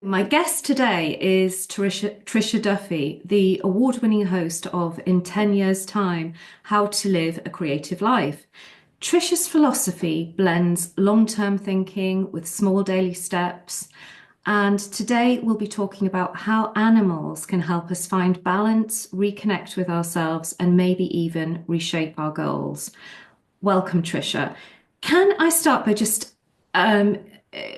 My guest today is Tricia Duffy, the award-winning host of In 10 Years' Time, How to Live a Creative Life. Tricia's philosophy blends long-term thinking with small daily steps. And today we'll be talking about how animals can help us find balance, reconnect with ourselves, and maybe even reshape our goals. Welcome, Tricia. Can I start by just um,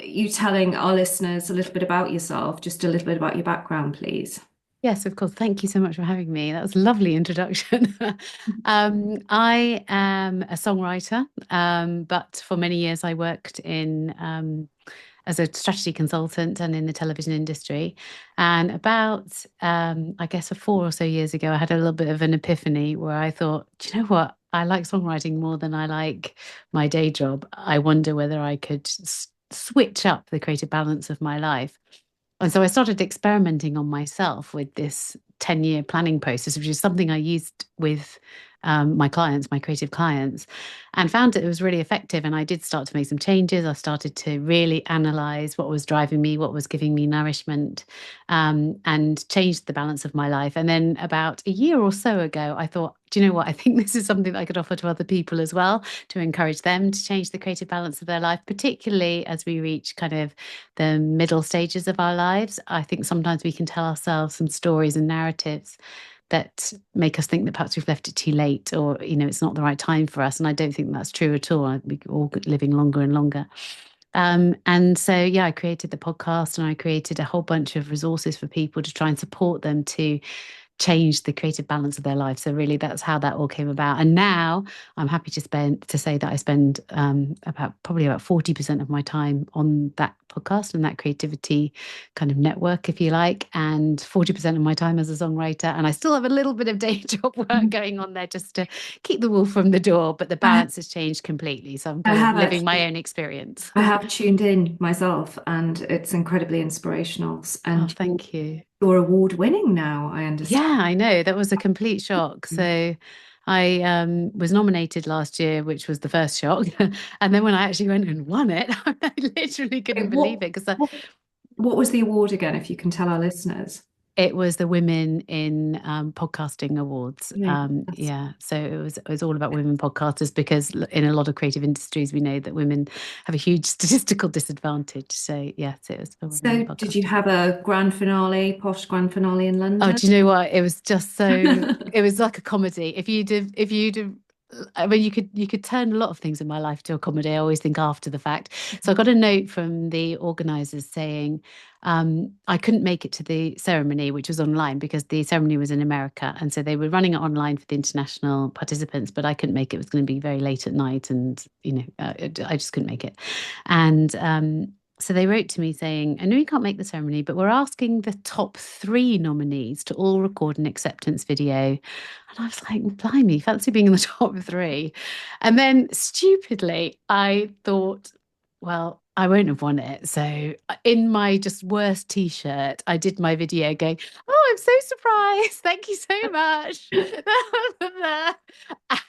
you telling our listeners a little bit about yourself, just a little bit about your background, please? Yes, of course. Thank you so much for having me. That was a lovely introduction. I am a songwriter, but for many years I worked in as a strategy consultant and in the television industry. And about, I guess, 4 or so years ago, I had a little bit of an epiphany where I thought, do you know what? I like songwriting more than I like my day job. I wonder whether I could switch up the creative balance of my life. And so I started experimenting on myself with this 10-year planning process, which is something I used with my clients, my creative clients, and found that it was really effective. And I did start to make some changes. I started to really analyze what was driving me, what was giving me nourishment, and changed the balance of my life. And then about a year or so ago, I thought, do you know what? I think this is something that I could offer to other people as well, to encourage them to change the creative balance of their life, particularly as we reach kind of the middle stages of our lives. I think sometimes we can tell ourselves some stories and narratives that make us think that perhaps we've left it too late, or it's not the right time for us. And I don't think that's true at all. We're all living longer and longer. And so, yeah, I created the podcast and I created a whole bunch of resources for people to try and support them to change the creative balance of their life. So really, that's how that all came about. And now I'm happy to say that I spend about 40% of my time on that podcast and that creativity kind of network, if you like, and 40% of my time as a songwriter. And I still have a little bit of day job work going on there just to keep the wolf from the door, but the I, balance has changed completely. So I'm I kind of have living my actually, own experience. I have tuned in myself, and it's incredibly inspirational. Oh, And thank you. you're award-winning now, I Yeah, understand. I know. That was a complete shock. So I was nominated last year, which was the first shock. And then when I actually went and won it, I literally couldn't Wait, believe it because what, what was the award again, if you can tell our listeners? it was the Women in Podcasting Awards. Yeah, Yeah, so it was all about women podcasters because in a lot of creative industries, we know that women have a huge statistical disadvantage. So yes, it was for women in so did you podcasting. have a grand finale, posh grand finale in Oh, London? do you know what? It was just so, it was like a comedy. I mean, you could turn a lot of things in my life to a comedy. I always think after the fact. So I got a note from the organisers saying I couldn't make it to the ceremony, which was online because the ceremony was in America, and so they were running it online for the international participants. But I couldn't make it. It was going to be very late at night, and I just couldn't make it. And so they wrote to me saying, I know you can't make the ceremony, but we're asking the top three nominees to all record an acceptance video. And I was like, blimey, fancy being in the top three. And then stupidly, I thought, well, I won't have won it. So in my just worst t-shirt, I did my video going, oh, I'm so surprised. Thank you so much.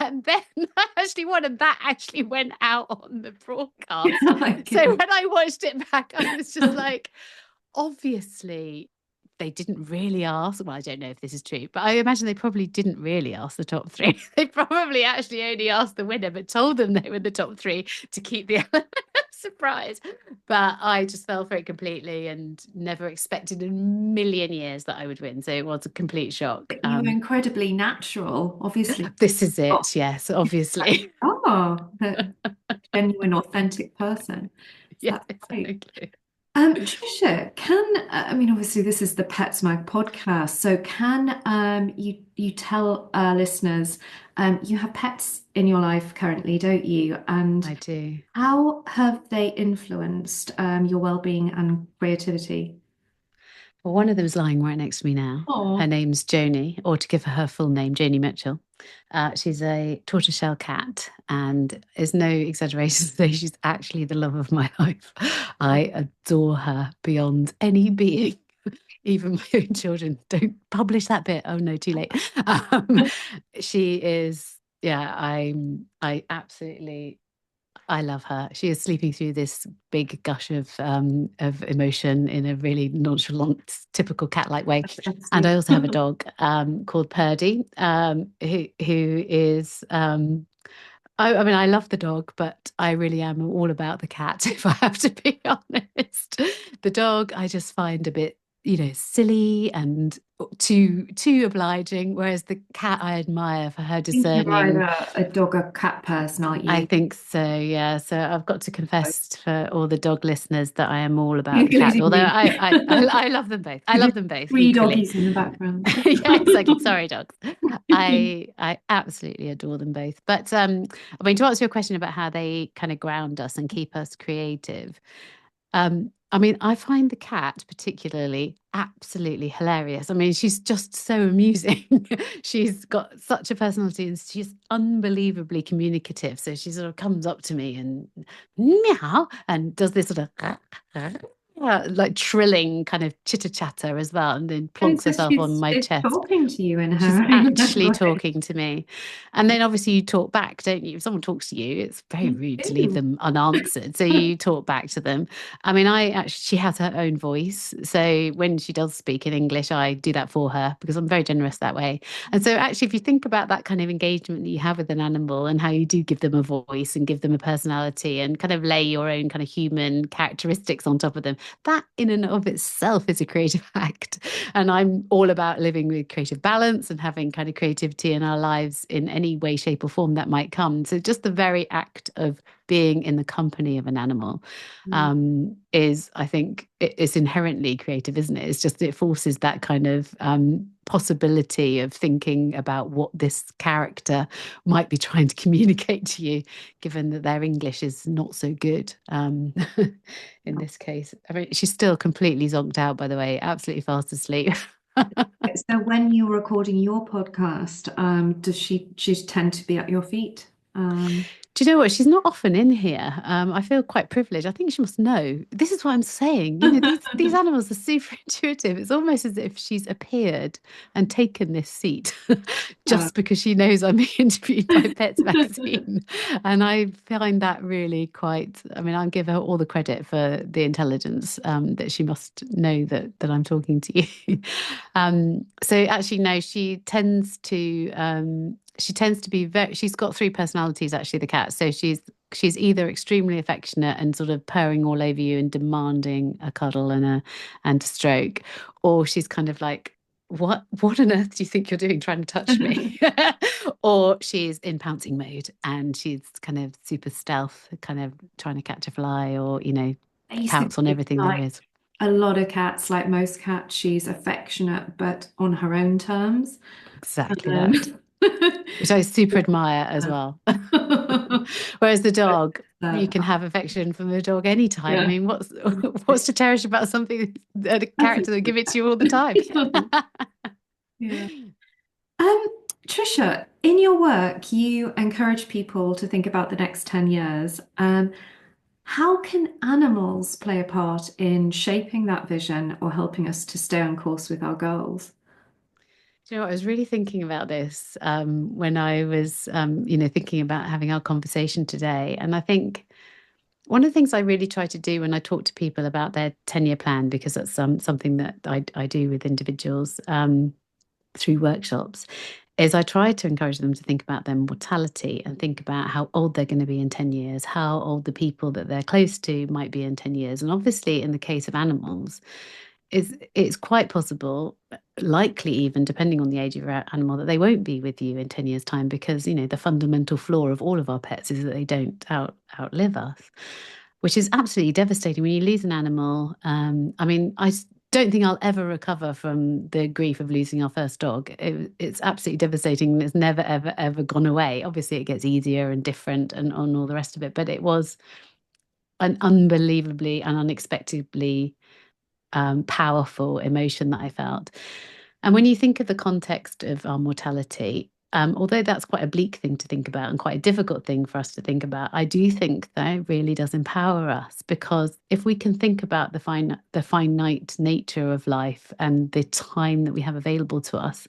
And then I actually won, and that actually went out on the broadcast. Oh my So goodness. when I watched it back, I was just like, obviously, they didn't really ask. Well, I don't know if this is true, but I imagine they probably didn't really ask the top three. They probably actually only asked the winner, but told them they were the top three to keep the surprise. But I just fell for it completely and never expected in a million years that I would win. So it was a complete shock. You were incredibly natural, obviously. This is Oh, it. Yes, obviously. the genuine, authentic person. So Yeah, that's great. exactly. Tricia, I mean, obviously this is the Pets Mag podcast, so can you tell our listeners you have pets in your life currently, don't you? And I do. how have they influenced your well-being and creativity? Well, one of them is lying right next to me now. Her Oh, name's Joni, or to give her her full name, Joni Mitchell. She's a tortoiseshell cat and is no exaggeration to say she's actually the love of my life. I adore her beyond any being. Even my own children don't publish that bit. Oh no, too late. Um, she is, yeah, I absolutely I love her. She is sleeping through this big gush of emotion in a really nonchalant, typical cat-like way. And I also have a dog called Purdy, who is I mean, I love the dog, but I really am all about the cat, if I have to be honest. The dog I just find a bit, silly and too obliging, whereas the cat I admire for her I think you're discerning. either a dog or cat person, aren't I you? think so, yeah. So I've got to confess for all the dog listeners that I am all about the cat. Including Although me. I love them both. I love them both Three equally. doggies in the background. Yeah, exactly. Sorry, dogs. I absolutely adore them both. But I mean, to answer your question about how they kind of ground us and keep us creative, I mean, I find the cat particularly absolutely hilarious. I mean, she's just so amusing. She's got such a personality and she's unbelievably communicative. So she sort of comes up to me and meow and does this sort of like trilling kind of chitter chatter as well, and then Oh, plonks so herself on she's my it's chest. talking to you in She's her own actually language. talking to me. And then obviously you talk back, don't you? If someone talks to you, it's very You rude to leave do. them unanswered. So you talk back to them. I mean, she has her own voice. So when she does speak in English, I do that for her because I'm very generous that way. And so actually, if you think about that kind of engagement that you have with an animal and how you do give them a voice and give them a personality and kind of lay your own kind of human characteristics on top of them, that in and of itself is a creative act. And I'm all about living with creative balance and having kind of creativity in our lives in any way, shape, or form that might come. So just the very act of being in the company of an animal Mm. is, I think, it's inherently creative, isn't it? It's just it forces that kind of possibility of thinking about what this character might be trying to communicate to you, given that their English is not so good. In this case, I mean, she's still completely zonked out, by the way, absolutely fast asleep. So when you're recording your podcast, does she tend to be at your feet? Do you know what? She's not often in here. I feel quite privileged. I think she must know. This is what I'm saying. These animals are super intuitive. It's almost as if she's appeared and taken this seat Uh, just because she knows I'm being interviewed by Pets Magazine. And I find that really quite. I mean, I'll give her all the credit for the intelligence that she must know that I'm talking to you. So actually, no, she tends to be very, she's got three personalities actually, the cat. So she's either extremely affectionate and sort of purring all over you and demanding a cuddle and a stroke, or she's kind of like, what on earth do you think you're doing trying to touch me? Or she's in pouncing mode and she's kind of super stealth, kind of trying to catch a fly or, pounce on Basically, everything there like is. a lot of cats, like most cats, she's affectionate, but on her own terms. Exactly that. Um, Which I super admire as well. Whereas the dog, you can have affection from the dog anytime. I yeah, mean, what's to cherish about something that a that's character that give it to you all the time? yeah. Um, Tricia, in your work, you encourage people to think about the next 10 years. How can animals play a part in shaping that vision or helping us to stay on course with our goals? Do you know what? I was really thinking about this when I was, thinking about having our conversation today. And I think one of the things I really try to do when I talk to people about their 10-year plan, because that's something that I do with individuals through workshops, is I try to encourage them to think about their mortality and think about how old they're going to be in 10 years, how old the people that they're close to might be in 10 years. And obviously, in the case of animals, it's quite possible, likely even depending on the age of your animal, that they won't be with you in 10 years' time because, the fundamental flaw of all of our pets is that they don't outlive us, which is absolutely devastating when you lose an animal. I mean, don't think I'll ever recover from the grief of losing our first dog. It's absolutely devastating and it's never, ever, ever gone away. Obviously, it gets easier and different and on all the rest of it, but it was an unbelievably and unexpectedly powerful emotion that I felt. And when you think of the context of our mortality, although that's quite a bleak thing to think about and quite a difficult thing for us to think about, I do think that it really does empower us, because if we can think about the finite nature of life and the time that we have available to us,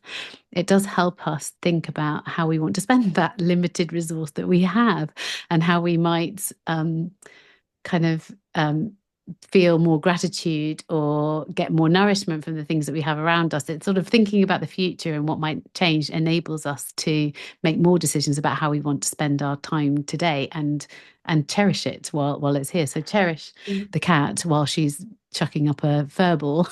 it does help us think about how we want to spend that limited resource that we have, and how we might kind of feel more gratitude or get more nourishment from the things that we have around us. It's sort of thinking about the future and what might change enables us to make more decisions about how we want to spend our time today, and cherish it while it's here. So cherish the cat while she's chucking up a fur ball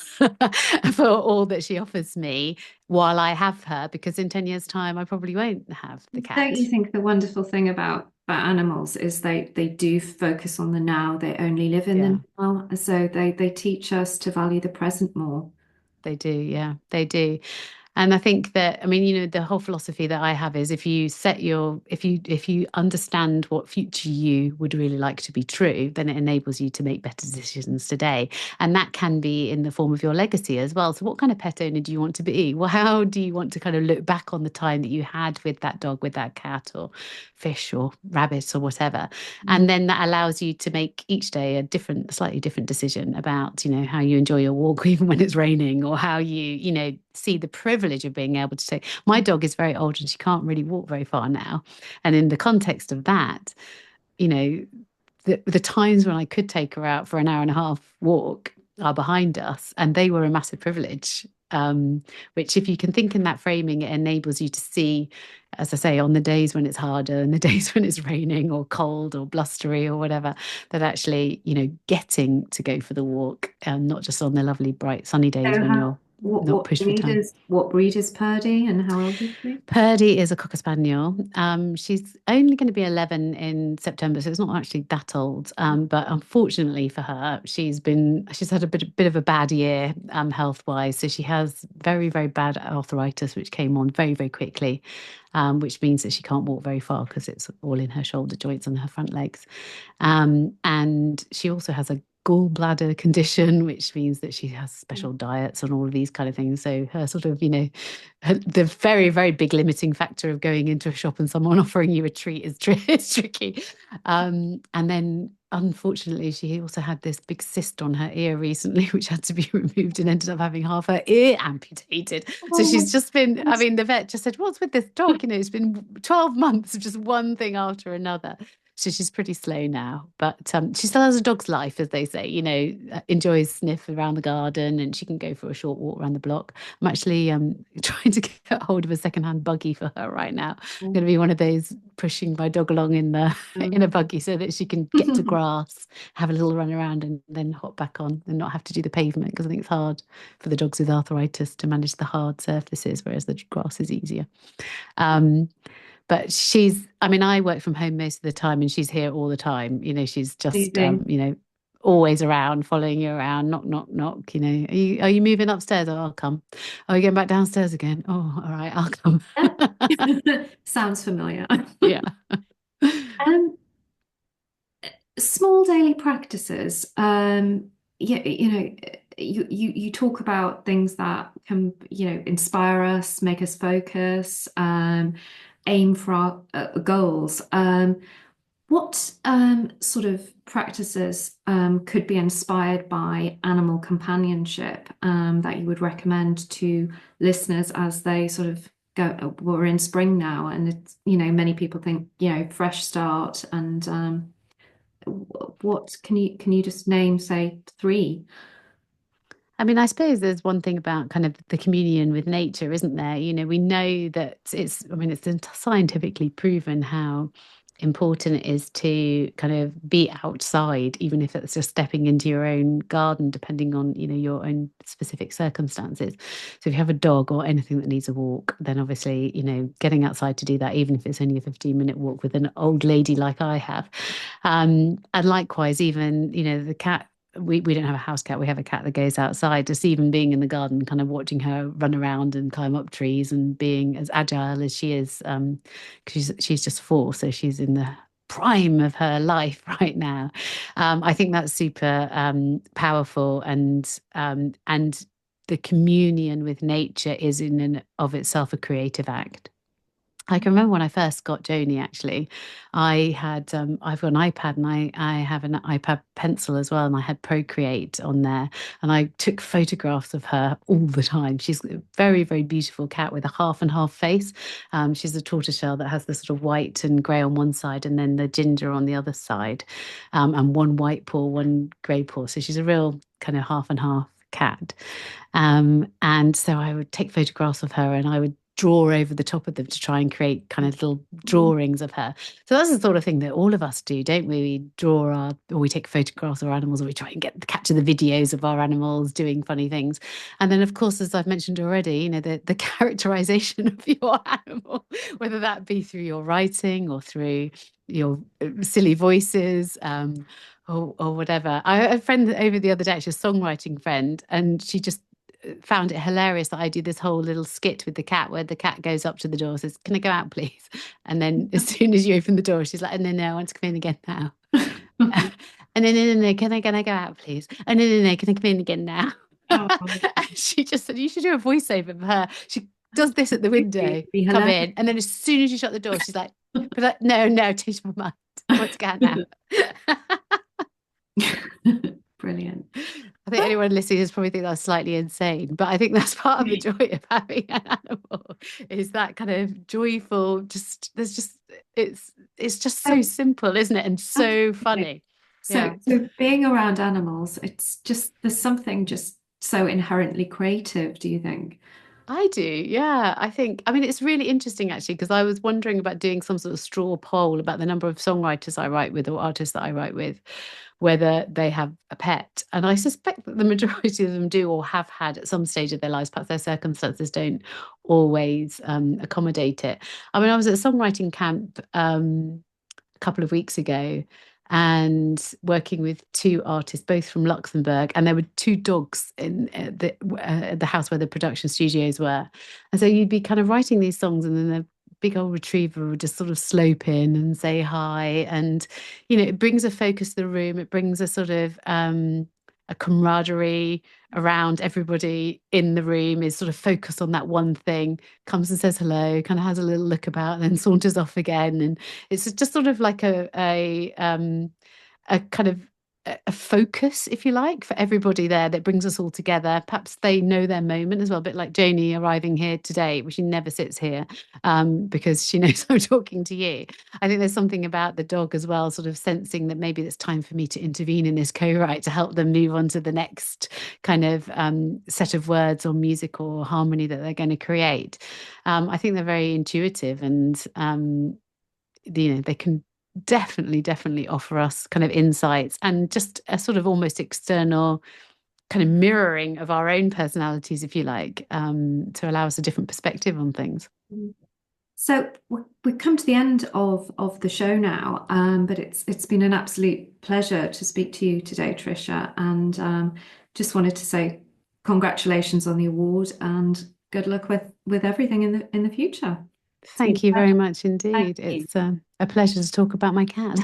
for all that she offers me while I have her, because in 10 years' time I probably won't have the Don't cat. you think the wonderful thing about animals is they do focus on the now, they only live in Yeah. the now, so they teach us to value the present more. They do, yeah, they do. And I think that, I mean, the whole philosophy that I have is, if you understand what future you would really like to be true, then it enables you to make better decisions today. And that can be in the form of your legacy as well. So what kind of pet owner do you want to be? Well, how do you want to kind of look back on the time that you had with that dog, with that cat or fish or rabbit or whatever? Mm. And then that allows you to make each day slightly different decision about, how you enjoy your walk, even when it's raining, or how you see the privilege of being able to take. My dog is very old and she can't really walk very far now. And in the context of that, you know, the times when I could take her out for an hour and a half walk are behind us, and they were a massive privilege. Which, if you can think in that framing, it enables you to see, as I say, on the days when it's harder and the days when it's raining or cold or blustery or whatever, that actually, getting to go for the walk, not just on the lovely, bright, sunny days So when how you're not pushed for time. what breed is Purdy and how old is she? Purdy is a Cocker Spaniel. She's only going to be 11 in September, so it's not actually that old. But unfortunately for her, she's had a bit of a bad year, health-wise. So she has very, very bad arthritis, which came on very, very quickly, which means that she can't walk very far because it's all in her shoulder joints and her front legs. And she also has a gallbladder condition, which means that she has special diets and all of these kind of things. So her sort of, the very, very big limiting factor of going into a shop and someone offering you a treat is tricky. And then, unfortunately, she also had this big cyst on her ear recently, which had to be removed, and ended up having half her ear amputated. So Oh, she's just been, I mean, the vet just said, "What's with this dog? It's been 12 months of just one thing after another." So she's pretty slow now, but she still has a dog's life, as they say, enjoys sniff around the garden, and she can go for a short walk around the block. I'm actually trying to get hold of a secondhand buggy for her right now. I'm going to be one of those pushing my dog along in the in a buggy so that she can get to grass, have a little run around, and then hop back on and not have to do the pavement, because I think it's hard for the dogs with arthritis to manage the hard surfaces, whereas the grass is easier. But I mean, I work from home most of the time and she's here all the time. She's just, amazing. always around, following you around, knock, knock, knock. Are you moving upstairs? Oh, I'll come. Are you going back downstairs again? Oh, all right, I'll come. Sounds familiar. Yeah. Um, Small daily practices. Yeah, you talk about things that can, inspire us, make us focus, aim for our goals. What sort of practices could be inspired by animal companionship that you would recommend to listeners as they sort of go, we're in spring now, and it's, many people think, fresh start, and what can you just name, say, three? I mean, I suppose there's one thing about kind of the communion with nature, isn't there? We know that it's scientifically proven how important it is to kind of be outside, even if it's just stepping into your own garden, depending on, your own specific circumstances. So if you have a dog or anything that needs a walk, then obviously, getting outside to do that, even if it's only a 15-minute walk with an old lady like I have. And likewise, even, the cat, we don't have a house cat. We have a cat that goes outside. Just even being in the garden, kind of watching her run around and climb up trees and being as agile as she is, because she's just 4, so she's in the prime of her life right now. I think that's super powerful, and the communion with nature is in and of itself a creative act. I can remember when I first got Joni, actually, I've got an iPad and I have an iPad pencil as well, and I had Procreate on there, and I took photographs of her all the time. She's a very, very beautiful cat with a half and half face. She's a tortoiseshell that has the sort of white and grey on one side, and then the ginger on the other side, and one white paw, one grey paw. So she's a real kind of half and half cat. And so I would take photographs of her and I would draw over the top of them to try and create kind of little drawings of her. So that's the sort of thing that all of us do, don't we? We draw or we take photographs of our animals, or we try and capture the videos of our animals doing funny things. And then, of course, as I've mentioned already, the characterization of your animal, whether that be through your writing or through your silly voices, or whatever. I had a friend over the other day, she's a songwriting friend, and she just found it hilarious that I do this whole little skit with the cat where the cat goes up to the door and says, "Can I go out, please?" And then as soon as you open the door, she's like, "Oh, no, no, I want to come in again now." And then, "No, no, no, can I go out, please?" "Oh, no, no, no, can I come in again now?" Oh, And she just said, "You should do a voiceover for her." She does this at the it'd window, be come hilarious. in, and then as soon as you shut the door, she's like, "No, no, change my mind. I want to go out now." Brilliant. I think anyone listening is probably think that's slightly insane, but I think that's part of the joy of having an animal is that kind of joyful, it's just so So, simple, isn't it? And so absolutely. funny. So, Yeah. so being around animals, it's just there's something just so inherently creative, do you think? I do, yeah. I mean, it's really interesting actually, because I was wondering about doing some sort of straw poll about the number of songwriters I write with or artists that I write with, whether they have a pet. And I suspect that the majority of them do or have had at some stage of their lives. Perhaps their circumstances don't always accommodate it. I mean, I was at a songwriting camp a couple of weeks ago and working with two artists, both from Luxembourg, and there were two dogs in the house where the production studios were. And so you'd be kind of writing these songs, and then the big old retriever would just sort of slope in and say hi. And, it brings a focus to the room. It brings a sort of a camaraderie around everybody in the room, is sort of focused on that one thing, comes and says hello, kind of has a little look about, and then saunters off again. And it's just sort of like a kind of a focus, if you like, for everybody there that brings us all together. Perhaps they know their moment as well, a bit like Joni arriving here today, which she never sits here because she knows I'm talking to you. I think there's something about the dog as well, sort of sensing that maybe it's time for me to intervene in this co-write to help them move on to the next kind of set of words or music or harmony that they're going to create. I think they're very intuitive, and they can definitely offer us kind of insights and just a sort of almost external kind of mirroring of our own personalities, if you like, to allow us a different perspective on things. So we've come to the end of the show now, but it's been an absolute pleasure to speak to you today, Tricia, and just wanted to say congratulations on the award and good luck with everything in the future. It's been Thank you a very pleasure. much Thank indeed. you. It's a pleasure to talk about my cat.